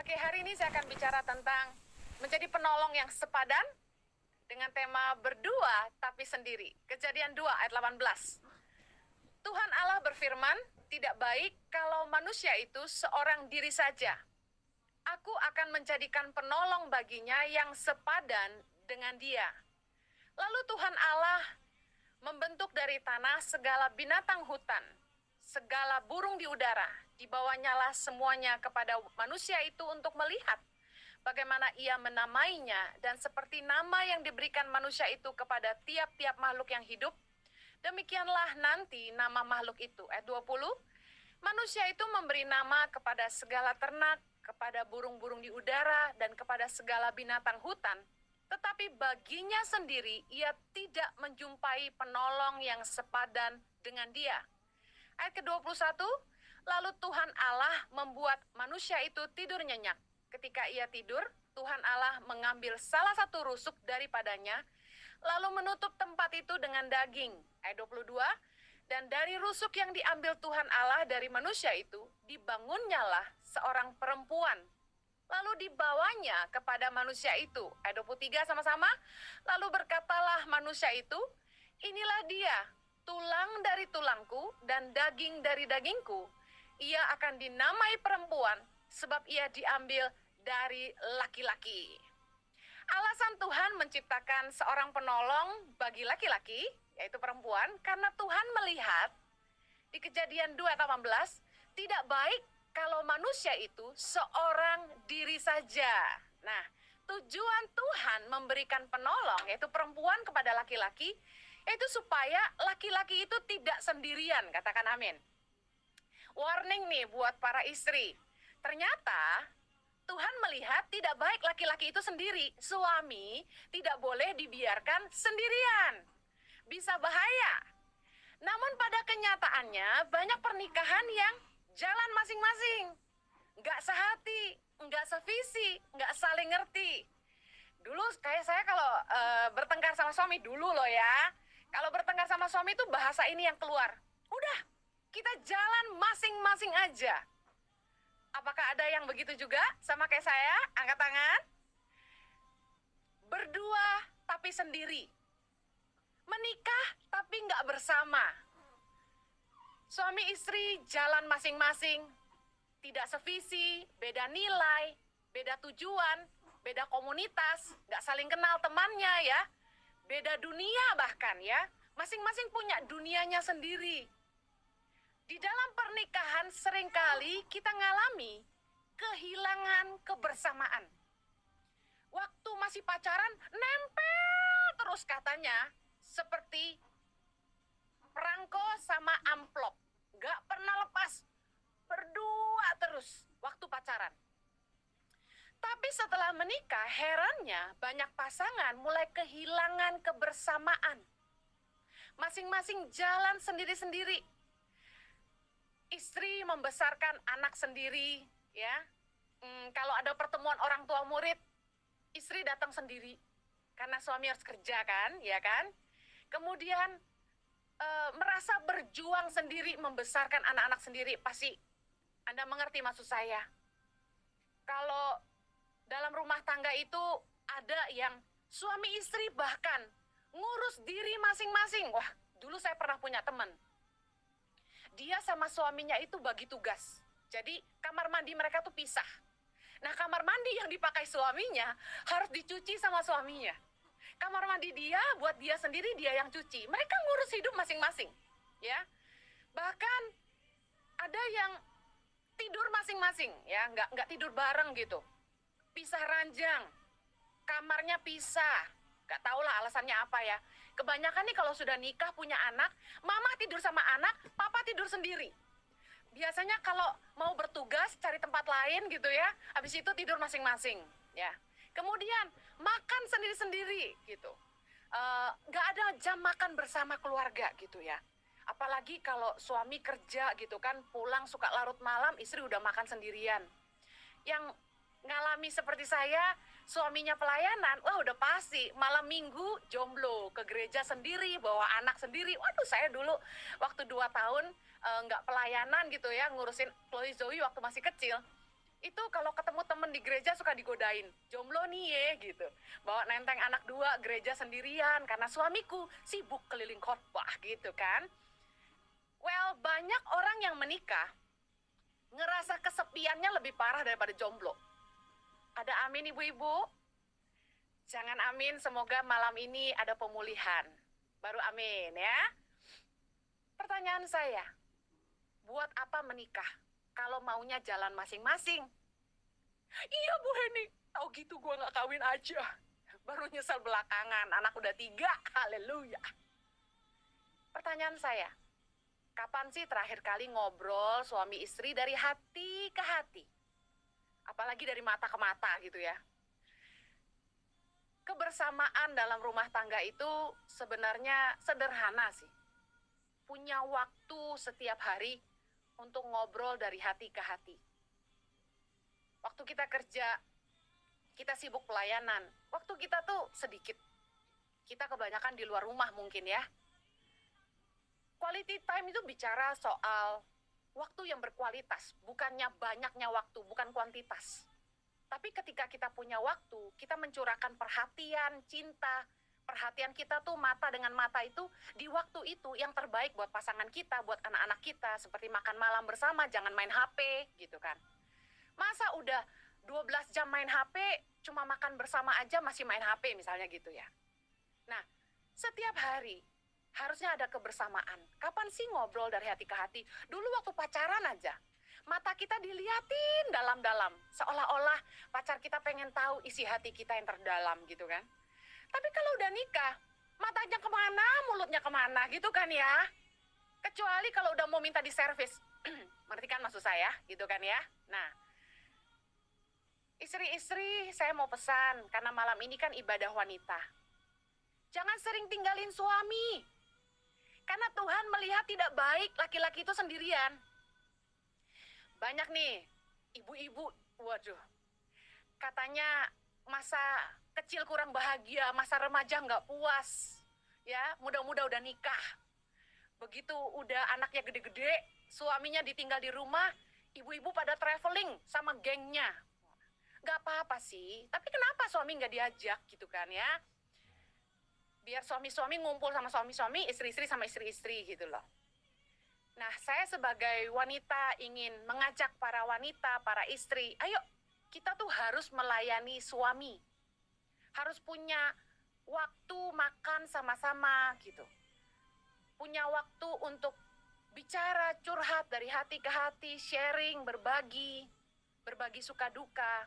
Oke, hari ini saya akan bicara tentang menjadi penolong yang sepadan dengan tema berdua tapi sendiri. Kejadian 2 ayat 18. Tuhan Allah berfirman, tidak baik kalau manusia itu seorang diri saja. Aku akan menjadikan penolong baginya yang sepadan dengan dia. Lalu Tuhan Allah membentuk dari tanah segala binatang hutan, segala burung di udara, dibawanyalah semuanya kepada manusia itu untuk melihat bagaimana ia menamainya, dan seperti nama yang diberikan manusia itu kepada tiap-tiap makhluk yang hidup, demikianlah nanti nama makhluk itu. Ayat 20, manusia itu memberi nama kepada segala ternak, kepada burung-burung di udara, dan kepada segala binatang hutan. Tetapi baginya sendiri ia tidak menjumpai penolong yang sepadan dengan dia. Ayat ke-21, lalu Tuhan Allah membuat manusia itu tidur nyenyak. Ketika ia tidur, Tuhan Allah mengambil salah satu rusuk daripadanya, lalu menutup tempat itu dengan daging. Ayat 22, dan dari rusuk yang diambil Tuhan Allah dari manusia itu, dibangunnyalah seorang perempuan. Lalu dibawanya kepada manusia itu. Ayat 23 sama-sama, lalu berkatalah manusia itu, inilah dia, tulang dari tulangku dan daging dari dagingku. Ia akan dinamai perempuan sebab ia diambil dari laki-laki. Alasan Tuhan menciptakan seorang penolong bagi laki-laki, yaitu perempuan, karena Tuhan melihat di Kejadian 2:18, tidak baik kalau manusia itu seorang diri saja. Nah, tujuan Tuhan memberikan penolong, yaitu perempuan kepada laki-laki, yaitu supaya laki-laki itu tidak sendirian, katakan amin. Warning nih buat para istri, ternyata Tuhan melihat tidak baik laki-laki itu sendiri. Suami tidak boleh dibiarkan sendirian, bisa bahaya. Namun pada kenyataannya banyak pernikahan yang jalan masing-masing, nggak sehati, nggak sevisi, nggak saling ngerti. Dulu kayak saya kalau bertengkar sama suami dulu loh ya, kalau bertengkar sama suami itu bahasa ini yang keluar, udah kita jalan masing-masing aja. Apakah ada yang begitu juga sama kayak saya? Angkat tangan. Berdua tapi sendiri, menikah tapi nggak bersama. Suami istri jalan masing-masing, tidak sevisi, beda nilai, beda tujuan, beda komunitas, nggak saling kenal temannya ya, beda dunia bahkan ya, masing-masing punya dunianya sendiri. Di dalam pernikahan seringkali kita ngalami kehilangan kebersamaan. Waktu masih pacaran nempel terus katanya, seperti perangko sama amplop, nggak pernah lepas, berdua terus waktu pacaran. Tapi setelah menikah, herannya banyak pasangan mulai kehilangan kebersamaan. Masing-masing jalan sendiri-sendiri. Istri membesarkan anak sendiri, ya. Kalau ada pertemuan orang tua murid, istri datang sendiri karena suami harus kerja kan, ya kan. Kemudian merasa berjuang sendiri membesarkan anak-anak sendiri. Pasti Anda mengerti maksud saya. Kalau dalam rumah tangga itu ada yang suami istri bahkan ngurus diri masing-masing. Wah, dulu saya pernah punya teman. Dia sama suaminya itu bagi tugas. Jadi kamar mandi mereka tuh pisah. Nah, kamar mandi yang dipakai suaminya harus dicuci sama suaminya. Kamar mandi dia buat dia sendiri, dia yang cuci. Mereka ngurus hidup masing-masing, ya. Bahkan ada yang tidur masing-masing, ya, nggak tidur bareng gitu. Pisah ranjang, kamarnya pisah. Nggak tahu lah alasannya apa ya. Kebanyakan nih kalau sudah nikah punya anak, mama tidur sama anak, papa tidur sendiri. Biasanya kalau mau bertugas cari tempat lain gitu ya, habis itu tidur masing-masing, ya. Kemudian makan sendiri-sendiri gitu. Nggak ada jam makan bersama keluarga gitu ya. Apalagi kalau suami kerja gitu kan, pulang suka larut malam, istri udah makan sendirian. Yang ngalami seperti saya, suaminya pelayanan, wah udah pasti malam minggu jomblo, ke gereja sendiri, bawa anak sendiri. Waduh, saya dulu waktu 2 tahun nggak pelayanan gitu ya, ngurusin Chloe Zoe waktu masih kecil. Itu kalau ketemu temen di gereja suka digodain, jomblo nih ya gitu. Bawa nenteng anak 2 gereja sendirian karena suamiku sibuk keliling khotbah gitu kan. Well, banyak orang yang menikah ngerasa kesepiannya lebih parah daripada jomblo. Ada amin ibu-ibu? Jangan amin, semoga malam ini ada pemulihan. Baru amin ya. Pertanyaan saya, buat apa menikah kalau maunya jalan masing-masing? Iya Bu Heni, tahu gitu gue gak kawin aja. Baru nyesel belakangan, anak udah 3, haleluya. Pertanyaan saya, kapan sih terakhir kali ngobrol suami istri dari hati ke hati? Apalagi dari mata ke mata gitu ya. Kebersamaan dalam rumah tangga itu sebenarnya sederhana sih. Punya waktu setiap hari untuk ngobrol dari hati ke hati. Waktu kita kerja, kita sibuk pelayanan. Waktu kita tuh sedikit. Kita kebanyakan di luar rumah mungkin ya. Quality time itu bicara soal waktu yang berkualitas. Bukannya banyaknya waktu, bukan kuantitas. Tapi ketika kita punya waktu, kita mencurahkan perhatian, cinta. Perhatian kita tuh mata dengan mata itu di waktu itu yang terbaik buat pasangan kita, buat anak-anak kita. Seperti makan malam bersama, jangan main HP gitu kan. Masa udah 12 jam main HP, cuma makan bersama aja masih main HP misalnya gitu ya. Nah, setiap hari harusnya ada kebersamaan. Kapan sih ngobrol dari hati ke hati? Dulu waktu pacaran aja, mata kita diliatin dalam-dalam. Seolah-olah pacar kita pengen tahu isi hati kita yang terdalam gitu kan. Tapi kalau udah nikah, matanya kemana, mulutnya kemana gitu kan ya. Kecuali kalau udah mau minta diservis. Ngerti kan maksud saya gitu kan ya. Nah, istri-istri, saya mau pesan, karena malam ini kan ibadah wanita. Jangan sering tinggalin suami. Karena Tuhan melihat tidak baik laki-laki itu sendirian. Banyak nih, ibu-ibu, waduh, katanya masa kecil kurang bahagia, masa remaja nggak puas. Ya, muda-muda udah nikah. Begitu udah anaknya gede-gede, suaminya ditinggal di rumah, ibu-ibu pada traveling sama gengnya. Gak apa-apa sih, tapi kenapa suami nggak diajak gitu kan ya? Biar suami-suami ngumpul sama suami-suami, istri-istri sama istri-istri gitu loh. Nah, saya sebagai wanita ingin mengajak para wanita, para istri, ayo kita tuh harus melayani suami. Harus punya waktu makan sama-sama gitu. Punya waktu untuk bicara, curhat dari hati ke hati, sharing, berbagi suka duka.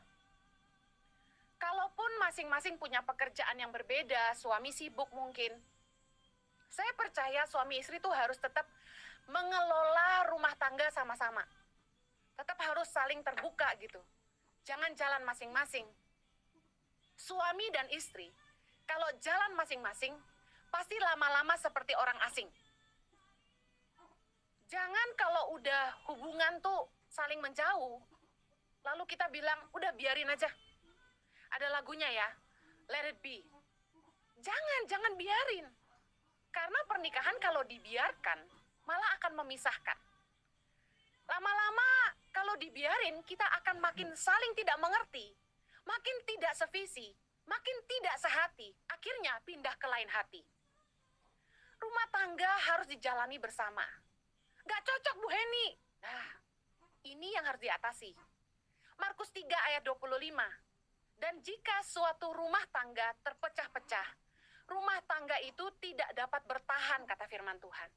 Kalaupun masing-masing punya pekerjaan yang berbeda, suami sibuk mungkin. Saya percaya suami istri itu harus tetap mengelola rumah tangga sama-sama. Tetap harus saling terbuka gitu. Jangan jalan masing-masing. Suami dan istri, kalau jalan masing-masing, pasti lama-lama seperti orang asing. Jangan kalau udah hubungan tuh saling menjauh, lalu kita bilang, udah biarin aja. Ada lagunya ya, let it be. Jangan biarin. Karena pernikahan kalau dibiarkan, malah akan memisahkan. Lama-lama kalau dibiarin, kita akan makin saling tidak mengerti. Makin tidak sevisi, makin tidak sehati. Akhirnya pindah ke lain hati. Rumah tangga harus dijalani bersama. Gak cocok Bu Heni. Nah, ini yang harus diatasi. Markus 3 ayat 25. Dan jika suatu rumah tangga terpecah-pecah, rumah tangga itu tidak dapat bertahan, kata firman Tuhan.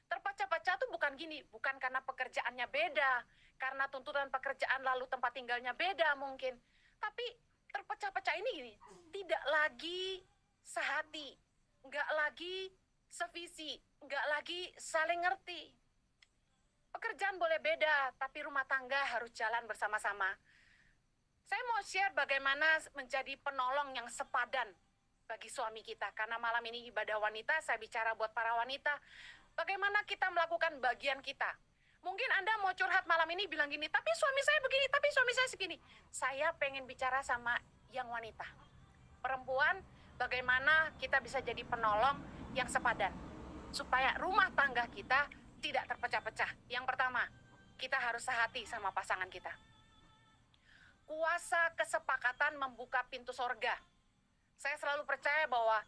Terpecah-pecah itu bukan gini, bukan karena pekerjaannya beda, karena tuntutan pekerjaan lalu tempat tinggalnya beda mungkin. Tapi terpecah-pecah ini gini, tidak lagi sehati, nggak lagi sevisi, nggak lagi saling ngerti. Pekerjaan boleh beda, tapi rumah tangga harus jalan bersama-sama. Saya mau share bagaimana menjadi penolong yang sepadan bagi suami kita. Karena malam ini ibadah wanita, saya bicara buat para wanita. Bagaimana kita melakukan bagian kita. Mungkin Anda mau curhat malam ini bilang gini, tapi suami saya begini, tapi suami saya segini. Saya pengen bicara sama yang wanita. Perempuan, bagaimana kita bisa jadi penolong yang sepadan. Supaya rumah tangga kita tidak terpecah-pecah. Yang pertama, kita harus sehati sama pasangan kita. kuasa kesepakatan membuka pintu sorga. Saya selalu percaya bahwa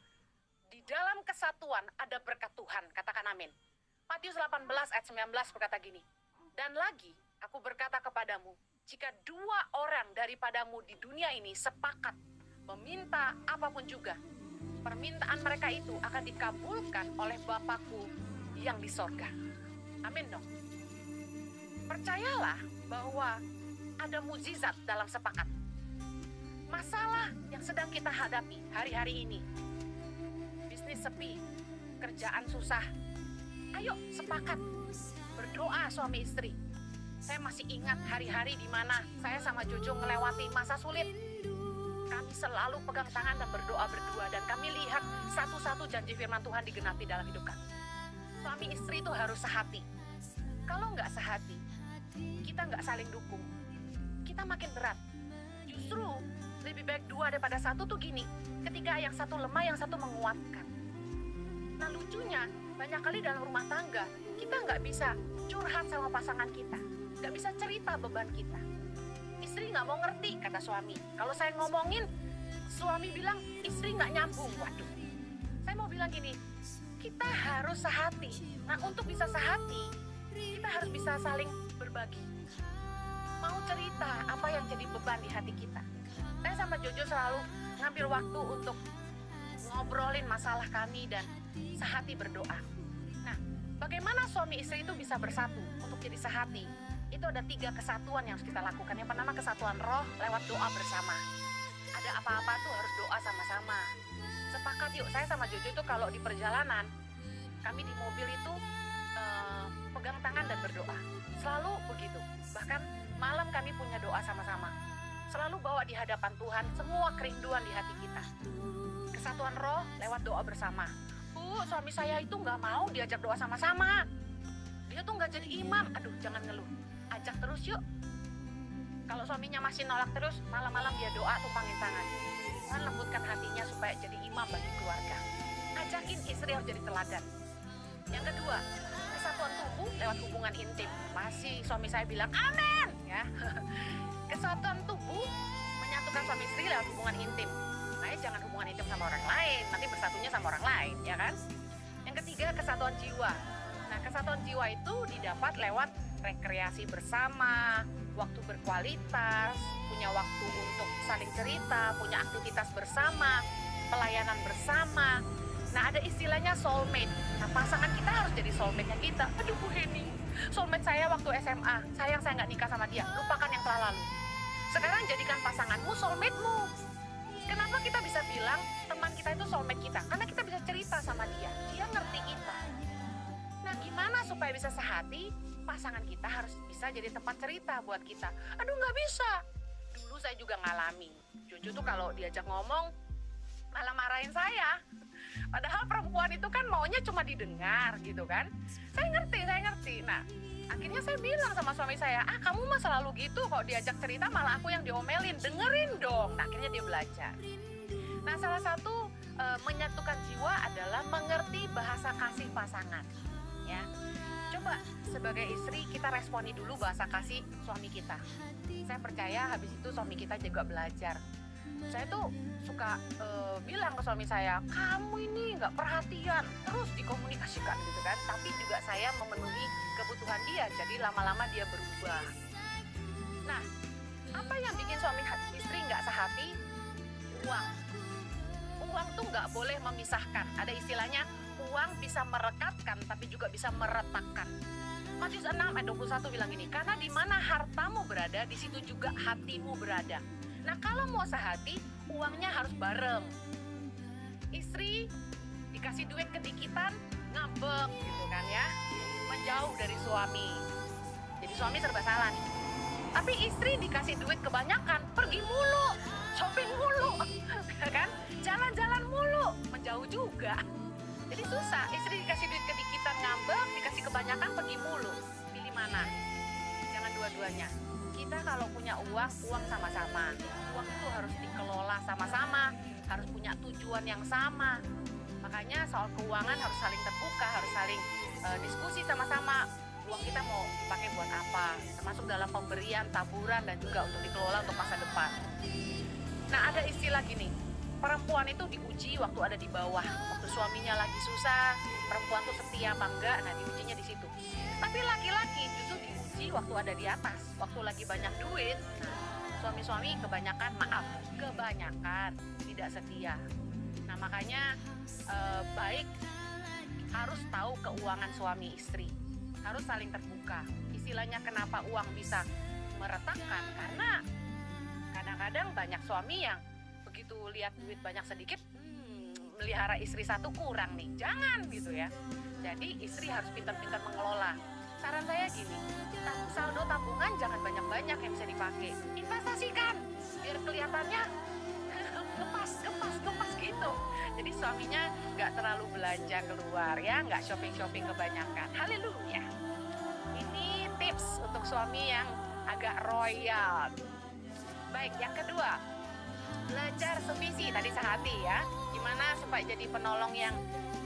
di dalam kesatuan ada berkat Tuhan. Katakan amin. Matius 18 ayat 19 berkata gini, dan lagi aku berkata kepadamu, jika 2 orang daripadamu di dunia ini sepakat meminta apapun juga, permintaan mereka itu akan dikabulkan oleh Bapakku yang di sorga. Amin dong. Percayalah bahwa ada mukjizat dalam sepakat. Masalah yang sedang kita hadapi hari-hari ini, bisnis sepi, kerjaan susah, ayo sepakat berdoa suami istri. Saya masih ingat hari-hari di mana saya sama Jojo melewati masa sulit. Kami selalu pegang tangan dan berdoa berdua, dan kami lihat satu-satu janji firman Tuhan digenapi dalam hidup kami. Suami istri itu harus sehati. Kalau nggak sehati, kita nggak saling dukung, kita makin berat. Justru lebih baik 2 daripada 1 tuh gini, ketika yang satu lemah, yang satu menguatkan. Nah lucunya, banyak kali dalam rumah tangga, kita nggak bisa curhat sama pasangan kita, nggak bisa cerita beban kita. Istri nggak mau ngerti, kata suami. Kalau saya ngomongin, suami bilang istri nggak nyambung. Waduh, saya mau bilang gini, kita harus sehati. Nah untuk bisa sehati, kita harus bisa saling berbagi. Mau cerita apa yang jadi beban di hati kita. Saya sama Jojo selalu ngambil waktu untuk ngobrolin masalah kami dan sehati berdoa. Nah, bagaimana suami istri itu bisa bersatu untuk jadi sehati? Itu ada 3 kesatuan yang harus kita lakukan. Yang pertama kesatuan roh lewat doa bersama. Ada apa-apa tuh harus doa sama-sama. Sepakat yuk, saya sama Jojo itu kalau di perjalanan, kami di mobil itu pegang tangan dan berdoa. Selalu begitu. Bahkan malam kami punya doa sama-sama. Selalu bawa di hadapan Tuhan semua kerinduan di hati kita. Kesatuan roh lewat doa bersama. Bu, suami saya itu nggak mau diajak doa sama-sama. Dia tuh nggak jadi imam. Aduh, jangan ngeluh. Ajak terus yuk. Kalau suaminya masih nolak terus, malam-malam dia doa tumpangin tangan. Tuhan lembutkan hatinya supaya jadi imam bagi keluarga. Ajakin istri harus jadi teladan. Yang kedua, kesatuan tubuh lewat hubungan intim. Masih suami saya bilang amin ya. Kesatuan tubuh menyatukan suami istri lewat hubungan intim. Nah, jangan hubungan intim sama orang lain, nanti bersatunya sama orang lain, ya kan? Yang ketiga, kesatuan jiwa. Nah, kesatuan jiwa itu didapat lewat rekreasi bersama, waktu berkualitas, punya waktu untuk saling cerita, punya aktivitas bersama, pelayanan bersama. Nah, ada istilahnya soulmate. Nah, pasangan kita harus jadi soulmate-nya kita. Aduh, Bu Heni, soulmate saya waktu SMA, sayang saya nggak nikah sama dia, lupakan yang telah lalu. Sekarang jadikan pasanganmu soulmate-mu. Kenapa kita bisa bilang teman kita itu soulmate kita? Karena kita bisa cerita sama dia, dia ngerti kita. Nah, gimana supaya bisa sehati? Pasangan kita harus bisa jadi tempat cerita buat kita. Aduh, nggak bisa. Dulu saya juga ngalamin. Jojo tuh kalau diajak ngomong, malah marahin saya. Padahal perempuan itu kan maunya cuma didengar gitu kan. Saya ngerti. Nah, akhirnya saya bilang sama suami saya, kamu mah selalu gitu, kok diajak cerita malah aku yang diomelin, dengerin dong. Nah, akhirnya dia belajar. Nah, salah satu menyatukan jiwa adalah mengerti bahasa kasih pasangan. Ya, coba sebagai istri kita responi dulu bahasa kasih suami kita. Saya percaya habis itu suami kita juga belajar. Saya tuh suka bilang ke suami saya, kamu ini nggak perhatian, terus dikomunikasikan gitu kan. Tapi juga saya memenuhi kebutuhan dia, jadi lama-lama dia berubah. Nah, apa yang bikin suami istri nggak sehati? Uang. Uang tuh nggak boleh memisahkan. Ada istilahnya, uang bisa merekatkan tapi juga bisa meretakkan. Matius 6 ayat 21 bilang ini, karena di mana hartamu berada, di situ juga hatimu berada. Nah, kalau mau sehati, uangnya harus bareng. Istri dikasih duit kedikitan, ngambek gitu kan ya, menjauh dari suami. Jadi suami serba salah nih. Tapi istri dikasih duit kebanyakan, pergi mulu, shopping mulu, kan? Jalan-jalan mulu, menjauh juga. Jadi susah, istri dikasih duit kedikitan ngambek, dikasih kebanyakan pergi mulu. Pilih mana? Jangan dua-duanya. Kita kalau punya uang sama-sama. Uang itu harus dikelola sama-sama, harus punya tujuan yang sama. Makanya soal keuangan harus saling terbuka, harus saling diskusi sama-sama. uang kita mau dipakai buat apa, termasuk dalam pemberian, taburan, dan juga untuk dikelola untuk masa depan. Nah, ada istilah gini, perempuan itu diuji waktu ada di bawah, waktu suaminya lagi susah, perempuan tuh setia apa enggak, nah diujinya di situ. Tapi laki-laki justru diuji waktu ada di atas, waktu lagi banyak duit. Nah, suami-suami kebanyakan tidak setia. Nah, makanya baik harus tahu keuangan suami istri, harus saling terbuka. Istilahnya kenapa uang bisa meretakkan, karena kadang-kadang banyak suami yang begitu lihat duit banyak sedikit, melihara istri satu kurang nih, jangan gitu ya. Jadi istri harus pintar-pintar mengelola. Saran saya gini, saldo tabungan jangan banyak-banyak yang bisa dipakai, investasikan biar kelihatannya gepas gitu. Jadi suaminya nggak terlalu belanja keluar ya, nggak shopping kebanyakan. Haleluya. Ini tips untuk suami yang agak royal. Baik, yang kedua, belajar sevisi, tadi sehati ya. Gimana supaya jadi penolong yang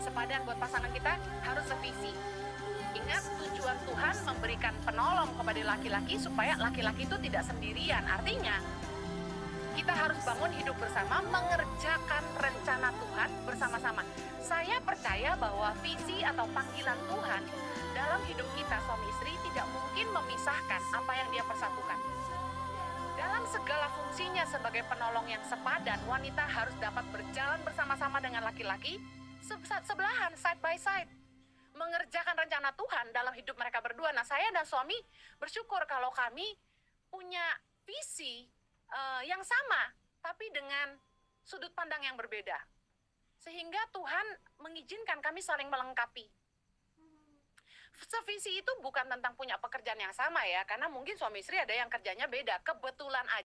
sepadan buat pasangan kita, harus sevisi. Ingat, tujuan Tuhan memberikan penolong kepada laki-laki supaya laki-laki itu tidak sendirian. Artinya, kita harus bangun hidup bersama, mengerjakan rencana Tuhan bersama-sama. Saya percaya bahwa visi atau panggilan Tuhan dalam hidup kita suami istri tidak mungkin memisahkan apa yang dia persatukan. Dalam segala fungsinya sebagai penolong yang sepadan, wanita harus dapat berjalan bersama-sama dengan laki-laki sebelahan, side by side, mengerjakan rencana Tuhan dalam hidup mereka berdua. Nah, saya dan suami bersyukur kalau kami punya visi yang sama, tapi dengan sudut pandang yang berbeda. Sehingga Tuhan mengizinkan kami saling melengkapi. Sevisi itu bukan tentang punya pekerjaan yang sama ya, karena mungkin suami istri ada yang kerjanya beda, kebetulan aja